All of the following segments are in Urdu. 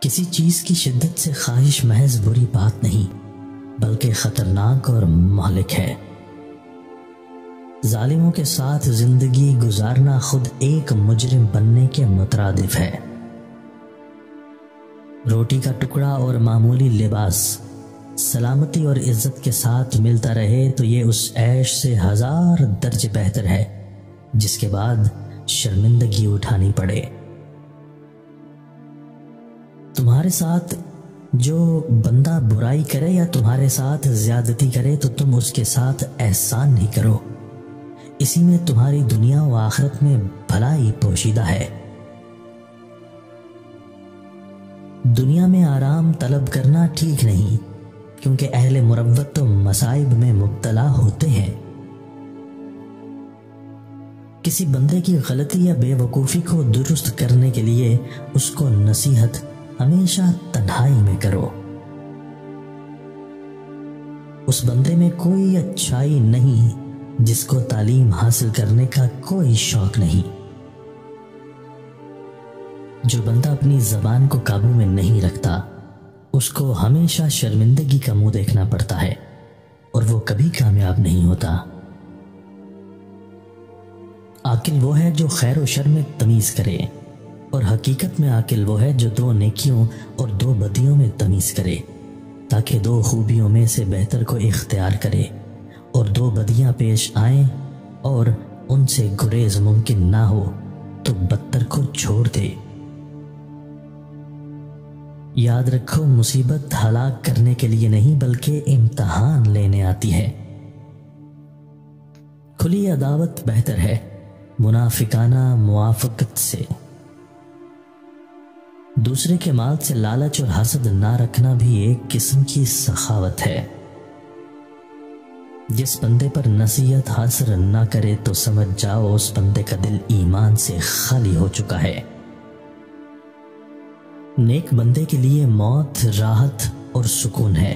کسی چیز کی شدت سے خواہش محض بری بات نہیں بلکہ خطرناک اور مہلک ہے۔ ظالموں کے ساتھ زندگی گزارنا خود ایک مجرم بننے کے مترادف ہے۔ روٹی کا ٹکڑا اور معمولی لباس سلامتی اور عزت کے ساتھ ملتا رہے تو یہ اس عیش سے 1000 درجے بہتر ہے جس کے بعد شرمندگی اٹھانی پڑے۔ تمہارے ساتھ جو بندہ برائی کرے یا تمہارے ساتھ زیادتی کرے تو تم اس کے ساتھ احسان نہیں کرو، اسی میں تمہاری دنیا و آخرت میں بھلائی پوشیدہ ہے۔ دنیا میں آرام طلب کرنا ٹھیک نہیں کیونکہ اہل مروت تو مصائب میں مبتلا ہوتے ہیں۔ کسی بندے کی غلطی یا بے وقوفی کو درست کرنے کے لیے اس کو نصیحت ہمیشہ تنہائی میں کرو۔ اس بندے میں کوئی اچھائی نہیں جس کو تعلیم حاصل کرنے کا کوئی شوق نہیں۔ جو بندہ اپنی زبان کو قابو میں نہیں رکھتا اس کو ہمیشہ شرمندگی کا منہ دیکھنا پڑتا ہے اور وہ کبھی کامیاب نہیں ہوتا۔ عاقل وہ ہے جو خیر و شر میں تمیز کرے، اور حقیقت میں عاقل وہ ہے جو 2 نیکیوں اور 2 بدیوں میں تمیز کرے تاکہ 2 خوبیوں میں سے بہتر کو اختیار کرے اور 2 بدیاں پیش آئیں اور ان سے گریز ممکن نہ ہو تو بدتر کو چھوڑ دے۔ یاد رکھو، مصیبت ہلاک کرنے کے لیے نہیں بلکہ امتحان لینے آتی ہے۔ کھلی عداوت بہتر ہے منافقانہ موافقت سے۔ دوسرے کے مال سے لالچ اور حسد نہ رکھنا بھی ایک قسم کی سخاوت ہے۔ جس بندے پر نصیحت حاصل نہ کرے تو سمجھ جاؤ اس بندے کا دل ایمان سے خالی ہو چکا ہے۔ نیک بندے کے لیے موت راحت اور سکون ہے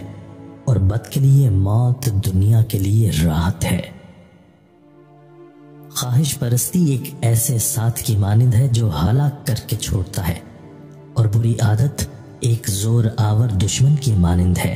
اور بد کے لیے موت دنیا کے لیے راحت ہے۔ خواہش پرستی ایک ایسے ساتھ کی مانند ہے جو ہلاک کر کے چھوڑتا ہے، اور بری عادت ایک زور آور دشمن کی مانند ہے۔